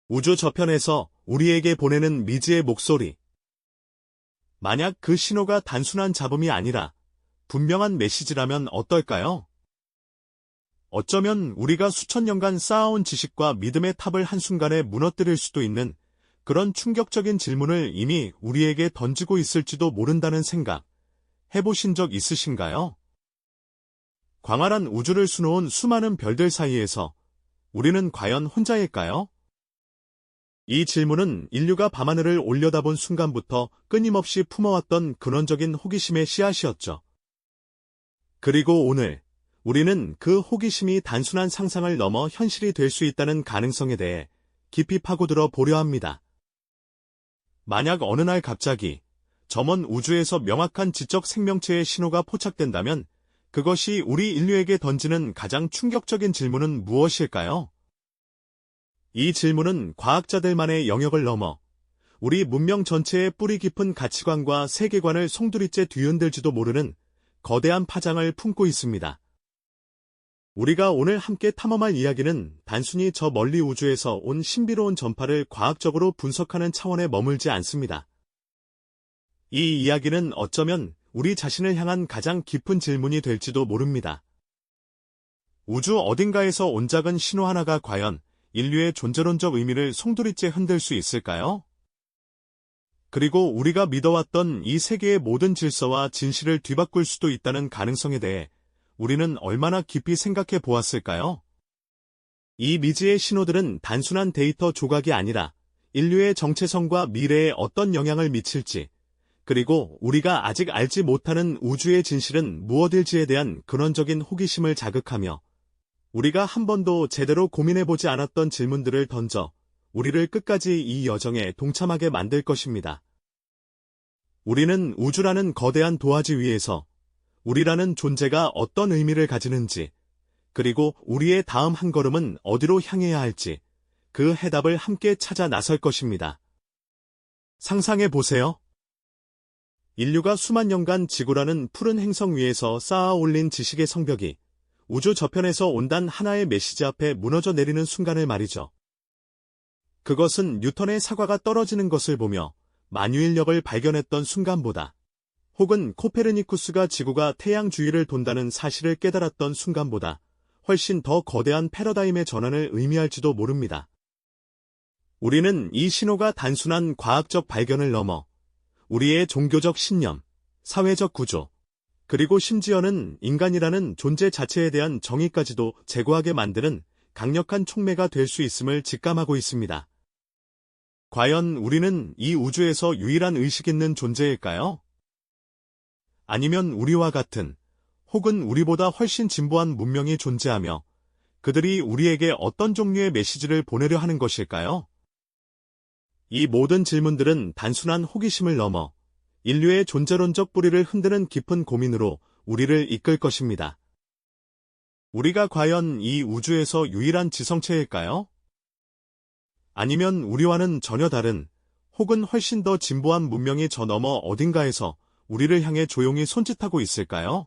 우주 저편에서 우리에게 보내는 미지의 목소리. 만약 그 신호가 단순한 잡음이 아니라 분명한 메시지라면 어떨까요? 어쩌면 우리가 수천 년간 쌓아온 지식과 믿음의 탑을 한순간에 무너뜨릴 수도 있는 그런 충격적인 질문을 이미 우리에게 던지고 있을지도 모른다는 생각, 해보신 적 있으신가요? 광활한 우주를 수놓은 수많은 별들 사이에서 우리는 과연 혼자일까요? 이 질문은 인류가 밤하늘을 올려다본 순간부터 끊임없이 품어왔던 근원적인 호기심의 씨앗이었죠. 그리고 오늘, 우리는 그 호기심이 단순한 상상을 넘어 현실이 될 수 있다는 가능성에 대해 깊이 파고들어 보려 합니다. 만약 어느 날 갑자기 저먼 우주에서 명확한 지적 생명체의 신호가 포착된다면 그것이 우리 인류에게 던지는 가장 충격적인 질문은 무엇일까요? 이 질문은 과학자들만의 영역을 넘어 우리 문명 전체의 뿌리 깊은 가치관과 세계관을 송두리째 뒤흔들지도 모르는 거대한 파장을 품고 있습니다. 우리가 오늘 함께 탐험할 이야기는 단순히 저 멀리 우주에서 온 신비로운 전파를 과학적으로 분석하는 차원에 머물지 않습니다. 이 이야기는 어쩌면 우리 자신을 향한 가장 깊은 질문이 될지도 모릅니다. 우주 어딘가에서 온 작은 신호 하나가 과연 인류의 존재론적 의미를 송두리째 흔들 수 있을까요? 그리고 우리가 믿어왔던 이 세계의 모든 질서와 진실을 뒤바꿀 수도 있다는 가능성에 대해 우리는 얼마나 깊이 생각해 보았을까요? 이 미지의 신호들은 단순한 데이터 조각이 아니라 인류의 정체성과 미래에 어떤 영향을 미칠지, 그리고 우리가 아직 알지 못하는 우주의 진실은 무엇일지에 대한 근원적인 호기심을 자극하며 우리가 한 번도 제대로 고민해보지 않았던 질문들을 던져 우리를 끝까지 이 여정에 동참하게 만들 것입니다. 우리는 우주라는 거대한 도화지 위에서 우리라는 존재가 어떤 의미를 가지는지, 그리고 우리의 다음 한 걸음은 어디로 향해야 할지, 그 해답을 함께 찾아 나설 것입니다. 상상해보세요. 인류가 수만 년간 지구라는 푸른 행성 위에서 쌓아 올린 지식의 성벽이 우주 저편에서 온단 하나의 메시지 앞에 무너져 내리는 순간을 말이죠. 그것은 뉴턴의 사과가 떨어지는 것을 보며 만유인력을 발견했던 순간보다, 혹은 코페르니쿠스가 지구가 태양 주위를 돈다는 사실을 깨달았던 순간보다 훨씬 더 거대한 패러다임의 전환을 의미할지도 모릅니다. 우리는 이 신호가 단순한 과학적 발견을 넘어 우리의 종교적 신념, 사회적 구조, 그리고 심지어는 인간이라는 존재 자체에 대한 정의까지도 제고하게 만드는 강력한 촉매가 될 수 있음을 직감하고 있습니다. 과연 우리는 이 우주에서 유일한 의식 있는 존재일까요? 아니면 우리와 같은, 혹은 우리보다 훨씬 진보한 문명이 존재하며 그들이 우리에게 어떤 종류의 메시지를 보내려 하는 것일까요? 이 모든 질문들은 단순한 호기심을 넘어 인류의 존재론적 뿌리를 흔드는 깊은 고민으로 우리를 이끌 것입니다. 우리가 과연 이 우주에서 유일한 지성체일까요? 아니면 우리와는 전혀 다른, 혹은 훨씬 더 진보한 문명이 저 너머 어딘가에서 우리를 향해 조용히 손짓하고 있을까요?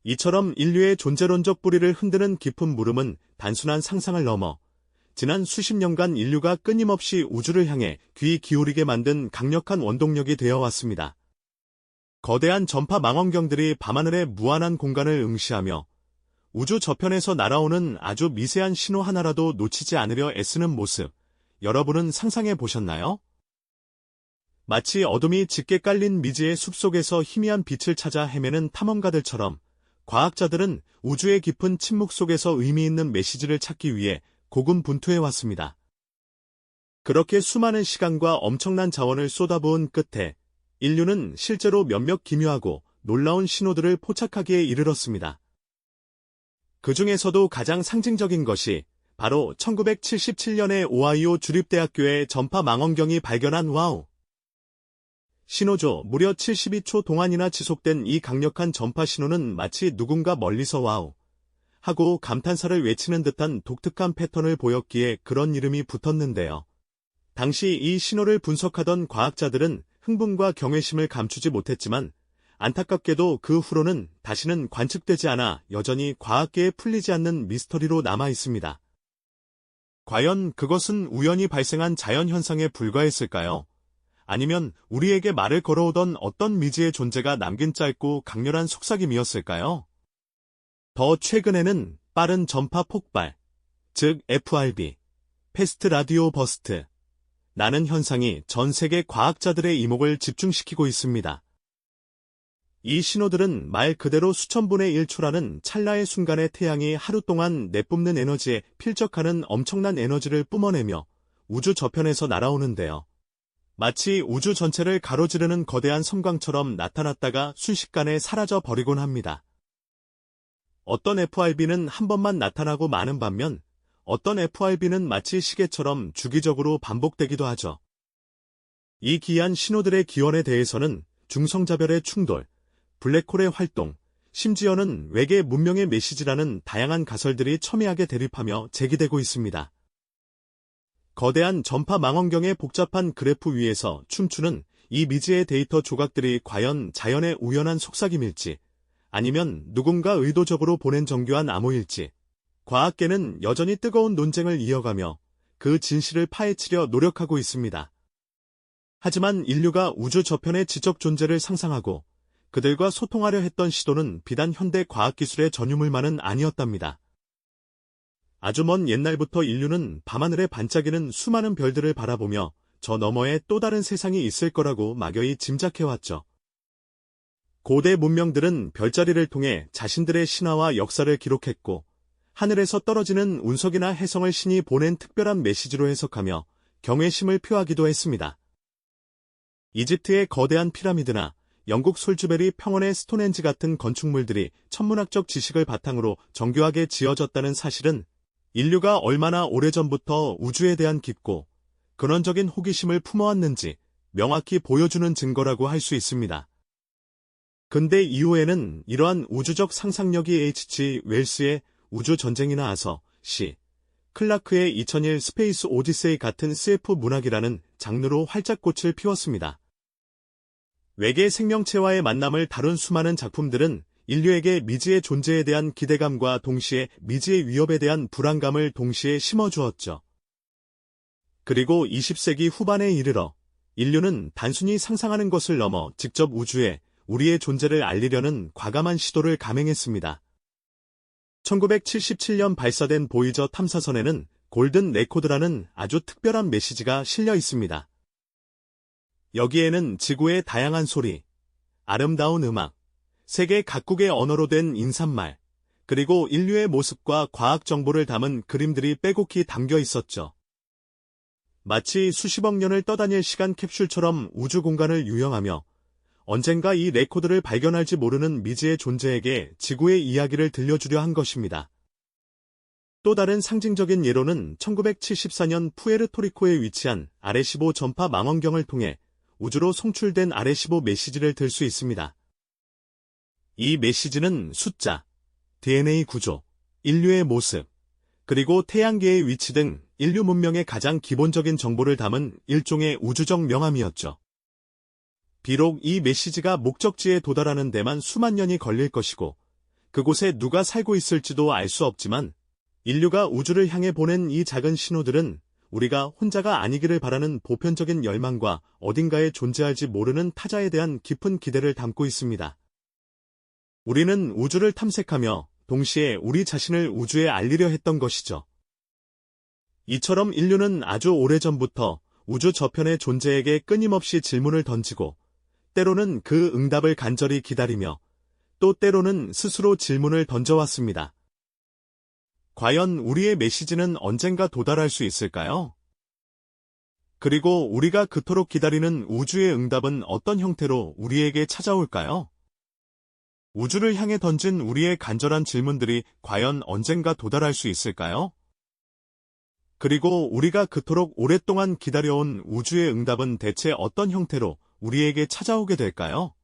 이처럼 인류의 존재론적 뿌리를 흔드는 깊은 물음은 단순한 상상을 넘어 지난 수십 년간 인류가 끊임없이 우주를 향해 귀 기울이게 만든 강력한 원동력이 되어 왔습니다. 거대한 전파 망원경들이 밤하늘의 무한한 공간을 응시하며 우주 저편에서 날아오는 아주 미세한 신호 하나라도 놓치지 않으려 애쓰는 모습, 여러분은 상상해 보셨나요? 마치 어둠이 짙게 깔린 미지의 숲속에서 희미한 빛을 찾아 헤매는 탐험가들처럼 과학자들은 우주의 깊은 침묵 속에서 의미 있는 메시지를 찾기 위해 고군분투해왔습니다. 그렇게 수많은 시간과 엄청난 자원을 쏟아부은 끝에 인류는 실제로 몇몇 기묘하고 놀라운 신호들을 포착하기에 이르렀습니다. 그 중에서도 가장 상징적인 것이 바로 1977년에 오하이오 주립대학교의 전파 망원경이 발견한 와우 신호죠. 무려 72초 동안이나 지속된 이 강력한 전파 신호는 마치 누군가 멀리서 와우 하고 감탄사를 외치는 듯한 독특한 패턴을 보였기에 그런 이름이 붙었는데요. 당시 이 신호를 분석하던 과학자들은 흥분과 경외심을 감추지 못했지만 안타깝게도 그 후로는 다시는 관측되지 않아 여전히 과학계에 풀리지 않는 미스터리로 남아 있습니다. 과연 그것은 우연히 발생한 자연현상에 불과했을까요? 아니면 우리에게 말을 걸어오던 어떤 미지의 존재가 남긴 짧고 강렬한 속삭임이었을까요? 더 최근에는 빠른 전파 폭발, 즉 FRB, 패스트 라디오 버스트, 라는 현상이 전 세계 과학자들의 이목을 집중시키고 있습니다. 이 신호들은 말 그대로 수천 분의 1초라는 찰나의 순간에 태양이 하루 동안 내뿜는 에너지에 필적하는 엄청난 에너지를 뿜어내며 우주 저편에서 날아오는데요. 마치 우주 전체를 가로지르는 거대한 섬광처럼 나타났다가 순식간에 사라져 버리곤 합니다. 어떤 FRB는 한 번만 나타나고 마는 반면 어떤 FRB는 마치 시계처럼 주기적으로 반복되기도 하죠. 이 기이한 신호들의 기원에 대해서는 중성자별의 충돌, 블랙홀의 활동, 심지어는 외계 문명의 메시지라는 다양한 가설들이 첨예하게 대립하며 제기되고 있습니다. 거대한 전파 망원경의 복잡한 그래프 위에서 춤추는 이 미지의 데이터 조각들이 과연 자연의 우연한 속삭임일지, 아니면 누군가 의도적으로 보낸 정교한 암호일지, 과학계는 여전히 뜨거운 논쟁을 이어가며 그 진실을 파헤치려 노력하고 있습니다. 하지만 인류가 우주 저편의 지적 존재를 상상하고 그들과 소통하려 했던 시도는 비단 현대 과학기술의 전유물만은 아니었답니다. 아주 먼 옛날부터 인류는 밤하늘에 반짝이는 수많은 별들을 바라보며 저 너머에 또 다른 세상이 있을 거라고 막연히 짐작해왔죠. 고대 문명들은 별자리를 통해 자신들의 신화와 역사를 기록했고 하늘에서 떨어지는 운석이나 혜성을 신이 보낸 특별한 메시지로 해석하며 경외심을 표하기도 했습니다. 이집트의 거대한 피라미드나 영국 솔즈베리 평원의 스톤헨지 같은 건축물들이 천문학적 지식을 바탕으로 정교하게 지어졌다는 사실은 인류가 얼마나 오래전부터 우주에 대한 깊고 근원적인 호기심을 품어왔는지 명확히 보여주는 증거라고 할 수 있습니다. 근대 이후에는 이러한 우주적 상상력이 H.G. 웰스의 우주전쟁이나 아서 C. 클라크의 2001 스페이스 오디세이 같은 SF 문학이라는 장르로 활짝 꽃을 피웠습니다. 외계 생명체와의 만남을 다룬 수많은 작품들은 인류에게 미지의 존재에 대한 기대감과 동시에 미지의 위협에 대한 불안감을 동시에 심어주었죠. 그리고 20세기 후반에 이르러 인류는 단순히 상상하는 것을 넘어 직접 우주에 우리의 존재를 알리려는 과감한 시도를 감행했습니다. 1977년 발사된 보이저 탐사선에는 골든 레코드라는 아주 특별한 메시지가 실려 있습니다. 여기에는 지구의 다양한 소리, 아름다운 음악, 세계 각국의 언어로 된 인사말, 그리고 인류의 모습과 과학 정보를 담은 그림들이 빼곡히 담겨 있었죠. 마치 수십억 년을 떠다닐 시간 캡슐처럼 우주 공간을 유영하며 언젠가 이 레코드를 발견할지 모르는 미지의 존재에게 지구의 이야기를 들려주려 한 것입니다. 또 다른 상징적인 예로는 1974년 푸에르토리코에 위치한 아레시보 전파 망원경을 통해 우주로 송출된 아레시보 메시지를 들 수 있습니다. 이 메시지는 숫자, DNA 구조, 인류의 모습, 그리고 태양계의 위치 등 인류 문명의 가장 기본적인 정보를 담은 일종의 우주적 명함이었죠. 비록 이 메시지가 목적지에 도달하는 데만 수만 년이 걸릴 것이고 그곳에 누가 살고 있을지도 알 수 없지만 인류가 우주를 향해 보낸 이 작은 신호들은 우리가 혼자가 아니기를 바라는 보편적인 열망과 어딘가에 존재할지 모르는 타자에 대한 깊은 기대를 담고 있습니다. 우리는 우주를 탐색하며 동시에 우리 자신을 우주에 알리려 했던 것이죠. 이처럼 인류는 아주 오래전부터 우주 저편의 존재에게 끊임없이 질문을 던지고 때로는 그 응답을 간절히 기다리며 또 때로는 스스로 질문을 던져왔습니다. 과연 우리의 메시지는 언젠가 도달할 수 있을까요? 그리고 우리가 그토록 기다리는 우주의 응답은 어떤 형태로 우리에게 찾아올까요? 우주를 향해 던진 우리의 간절한 질문들이 과연 언젠가 도달할 수 있을까요? 그리고 우리가 그토록 오랫동안 기다려온 우주의 응답은 대체 어떤 형태로 우리에게 찾아오게 될까요?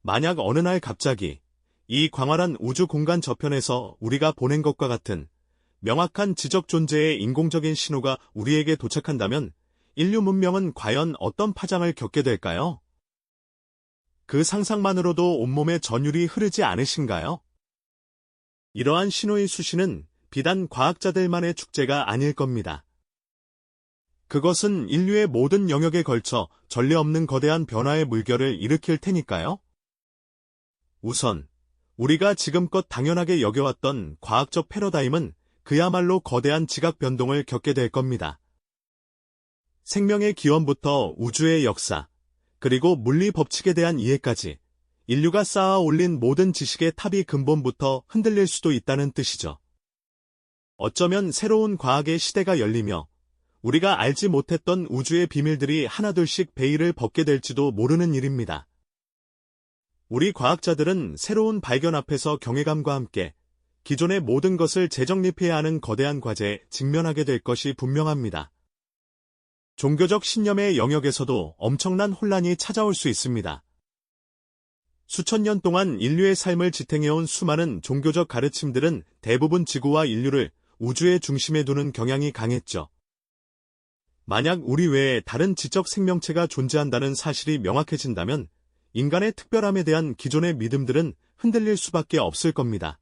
만약 어느 날 갑자기 이 광활한 우주 공간 저편에서 우리가 보낸 것과 같은 명확한 지적 존재의 인공적인 신호가 우리에게 도착한다면 인류 문명은 과연 어떤 파장을 겪게 될까요? 그 상상만으로도 온몸에 전율이 흐르지 않으신가요? 이러한 신호의 수시는 비단 과학자들만의 축제가 아닐 겁니다. 그것은 인류의 모든 영역에 걸쳐 전례 없는 거대한 변화의 물결을 일으킬 테니까요. 우선 우리가 지금껏 당연하게 여겨왔던 과학적 패러다임은 그야말로 거대한 지각 변동을 겪게 될 겁니다. 생명의 기원부터 우주의 역사, 그리고 물리 법칙에 대한 이해까지 인류가 쌓아 올린 모든 지식의 탑이 근본부터 흔들릴 수도 있다는 뜻이죠. 어쩌면 새로운 과학의 시대가 열리며 우리가 알지 못했던 우주의 비밀들이 하나둘씩 베일을 벗게 될지도 모르는 일입니다. 우리 과학자들은 새로운 발견 앞에서 경외감과 함께 기존의 모든 것을 재정립해야 하는 거대한 과제에 직면하게 될 것이 분명합니다. 종교적 신념의 영역에서도 엄청난 혼란이 찾아올 수 있습니다. 수천 년 동안 인류의 삶을 지탱해온 수많은 종교적 가르침들은 대부분 지구와 인류를 우주의 중심에 두는 경향이 강했죠. 만약 우리 외에 다른 지적 생명체가 존재한다는 사실이 명확해진다면 인간의 특별함에 대한 기존의 믿음들은 흔들릴 수밖에 없을 겁니다.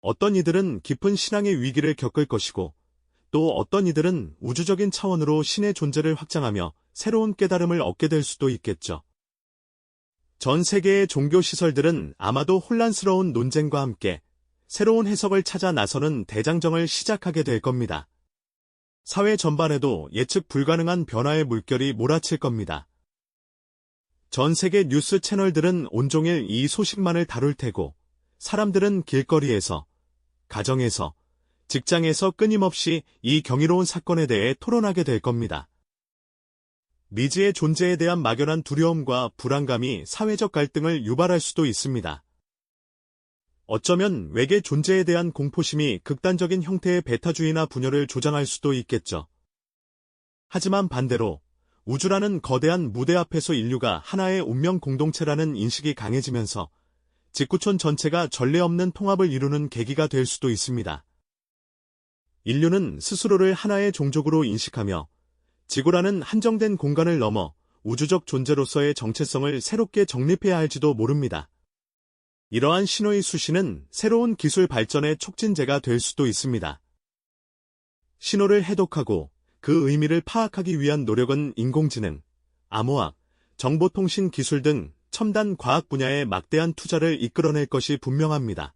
어떤 이들은 깊은 신앙의 위기를 겪을 것이고 또 어떤 이들은 우주적인 차원으로 신의 존재를 확장하며 새로운 깨달음을 얻게 될 수도 있겠죠. 전 세계의 종교 시설들은 아마도 혼란스러운 논쟁과 함께 새로운 해석을 찾아 나서는 대장정을 시작하게 될 겁니다. 사회 전반에도 예측 불가능한 변화의 물결이 몰아칠 겁니다. 전 세계 뉴스 채널들은 온종일 이 소식만을 다룰 테고 사람들은 길거리에서, 가정에서, 직장에서 끊임없이 이 경이로운 사건에 대해 토론하게 될 겁니다. 미지의 존재에 대한 막연한 두려움과 불안감이 사회적 갈등을 유발할 수도 있습니다. 어쩌면 외계 존재에 대한 공포심이 극단적인 형태의 배타주의나 분열을 조장할 수도 있겠죠. 하지만 반대로 우주라는 거대한 무대 앞에서 인류가 하나의 운명 공동체라는 인식이 강해지면서 지구촌 전체가 전례 없는 통합을 이루는 계기가 될 수도 있습니다. 인류는 스스로를 하나의 종족으로 인식하며 지구라는 한정된 공간을 넘어 우주적 존재로서의 정체성을 새롭게 정립해야 할지도 모릅니다. 이러한 신호의 수신은 새로운 기술 발전의 촉진제가 될 수도 있습니다. 신호를 해독하고 그 의미를 파악하기 위한 노력은 인공지능, 암호학, 정보통신 기술 등 첨단 과학 분야에 막대한 투자를 이끌어낼 것이 분명합니다.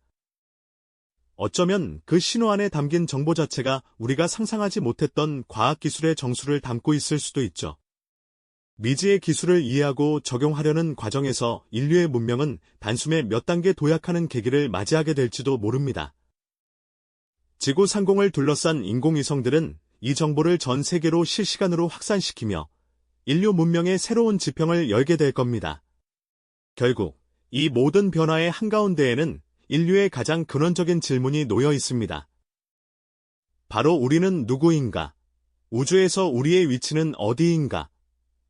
어쩌면 그 신호 안에 담긴 정보 자체가 우리가 상상하지 못했던 과학기술의 정수를 담고 있을 수도 있죠. 미지의 기술을 이해하고 적용하려는 과정에서 인류의 문명은 단숨에 몇 단계 도약하는 계기를 맞이하게 될지도 모릅니다. 지구 상공을 둘러싼 인공위성들은 이 정보를 전 세계로 실시간으로 확산시키며 인류 문명의 새로운 지평을 열게 될 겁니다. 결국 이 모든 변화의 한가운데에는 인류의 가장 근원적인 질문이 놓여 있습니다. 바로 우리는 누구인가? 우주에서 우리의 위치는 어디인가?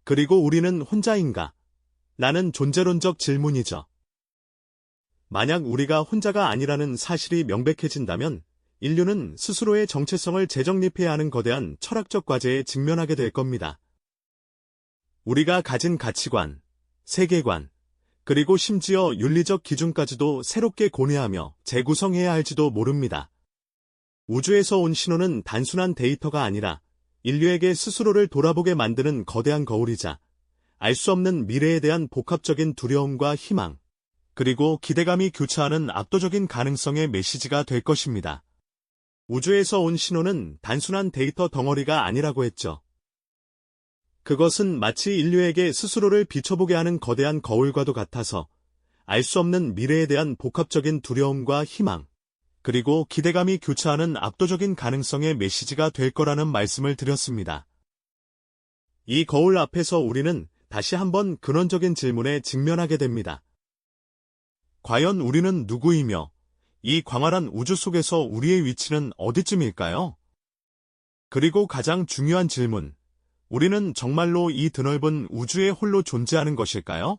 그리고 우리는 혼자인가? 라는 존재론적 질문이죠. 만약 우리가 혼자가 아니라는 사실이 명백해진다면 인류는 스스로의 정체성을 재정립해야 하는 거대한 철학적 과제에 직면하게 될 겁니다. 우리가 가진 가치관, 세계관, 그리고 심지어 윤리적 기준까지도 새롭게 고뇌하며 재구성해야 할지도 모릅니다. 우주에서 온 신호는 단순한 데이터가 아니라 인류에게 스스로를 돌아보게 만드는 거대한 거울이자 알 수 없는 미래에 대한 복합적인 두려움과 희망, 그리고 기대감이 교차하는 압도적인 가능성의 메시지가 될 것입니다. 우주에서 온 신호는 단순한 데이터 덩어리가 아니라고 했죠. 그것은 마치 인류에게 스스로를 비춰보게 하는 거대한 거울과도 같아서 알 수 없는 미래에 대한 복합적인 두려움과 희망, 그리고 기대감이 교차하는 압도적인 가능성의 메시지가 될 거라는 말씀을 드렸습니다. 이 거울 앞에서 우리는 다시 한번 근원적인 질문에 직면하게 됩니다. 과연 우리는 누구이며 이 광활한 우주 속에서 우리의 위치는 어디쯤일까요? 그리고 가장 중요한 질문, 우리는 정말로 이 드넓은 우주에 홀로 존재하는 것일까요?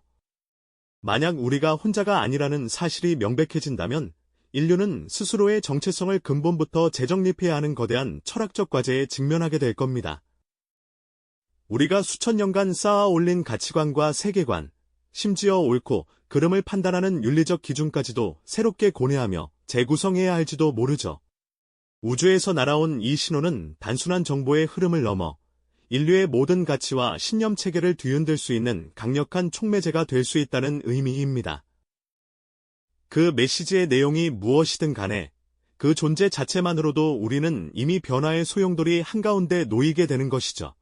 만약 우리가 혼자가 아니라는 사실이 명백해진다면 인류는 스스로의 정체성을 근본부터 재정립해야 하는 거대한 철학적 과제에 직면하게 될 겁니다. 우리가 수천 년간 쌓아 올린 가치관과 세계관, 심지어 옳고 그름을 판단하는 윤리적 기준까지도 새롭게 고뇌하며 재구성해야 할지도 모르죠. 우주에서 날아온 이 신호는 단순한 정보의 흐름을 넘어 인류의 모든 가치와 신념 체계를 뒤흔들 수 있는 강력한 촉매제가 될 수 있다는 의미입니다. 그 메시지의 내용이 무엇이든 간에 그 존재 자체만으로도 우리는 이미 변화의 소용돌이 한가운데 놓이게 되는 것이죠.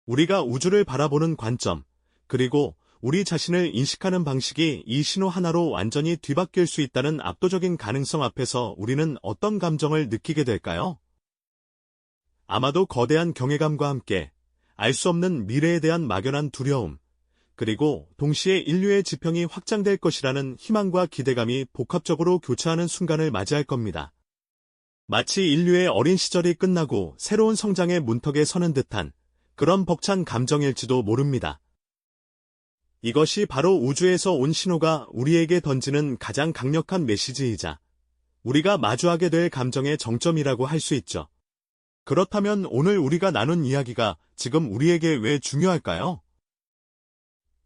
우리가 우주를 바라보는 관점, 그리고 우리 자신을 인식하는 방식이 이 신호 하나로 완전히 뒤바뀔 수 있다는 압도적인 가능성 앞에서 우리는 어떤 감정을 느끼게 될까요? 아마도 거대한 경외감과 함께 알 수 없는 미래에 대한 막연한 두려움, 그리고 동시에 인류의 지평이 확장될 것이라는 희망과 기대감이 복합적으로 교차하는 순간을 맞이할 겁니다. 마치 인류의 어린 시절이 끝나고 새로운 성장의 문턱에 서는 듯한 그런 벅찬 감정일지도 모릅니다. 이것이 바로 우주에서 온 신호가 우리에게 던지는 가장 강력한 메시지이자 우리가 마주하게 될 감정의 정점이라고 할 수 있죠. 그렇다면 오늘 우리가 나눈 이야기가 지금 우리에게 왜 중요할까요?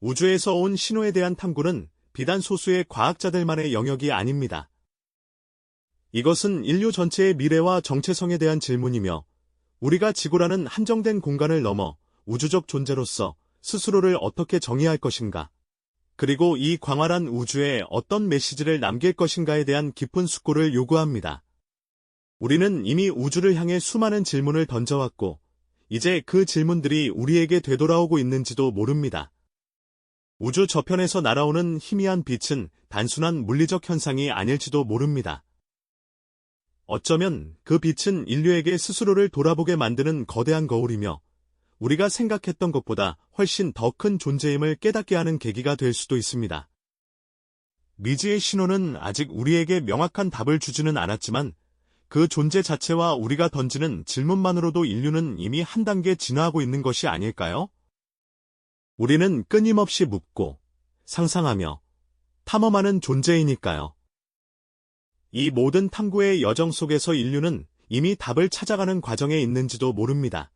우주에서 온 신호에 대한 탐구는 비단 소수의 과학자들만의 영역이 아닙니다. 이것은 인류 전체의 미래와 정체성에 대한 질문이며 우리가 지구라는 한정된 공간을 넘어 우주적 존재로서 스스로를 어떻게 정의할 것인가, 그리고 이 광활한 우주에 어떤 메시지를 남길 것인가에 대한 깊은 숙고를 요구합니다. 우리는 이미 우주를 향해 수많은 질문을 던져왔고, 이제 그 질문들이 우리에게 되돌아오고 있는지도 모릅니다. 우주 저편에서 날아오는 희미한 빛은 단순한 물리적 현상이 아닐지도 모릅니다. 어쩌면 그 빛은 인류에게 스스로를 돌아보게 만드는 거대한 거울이며 우리가 생각했던 것보다 훨씬 더 큰 존재임을 깨닫게 하는 계기가 될 수도 있습니다. 미지의 신호는 아직 우리에게 명확한 답을 주지는 않았지만 그 존재 자체와 우리가 던지는 질문만으로도 인류는 이미 한 단계 진화하고 있는 것이 아닐까요? 우리는 끊임없이 묻고 상상하며 탐험하는 존재이니까요. 이 모든 탐구의 여정 속에서 인류는 이미 답을 찾아가는 과정에 있는지도 모릅니다.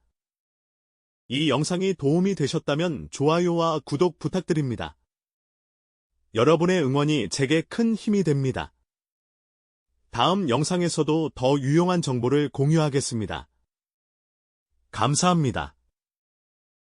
이 영상이 도움이 되셨다면 좋아요와 구독 부탁드립니다. 여러분의 응원이 제게 큰 힘이 됩니다. 다음 영상에서도 더 유용한 정보를 공유하겠습니다. 감사합니다.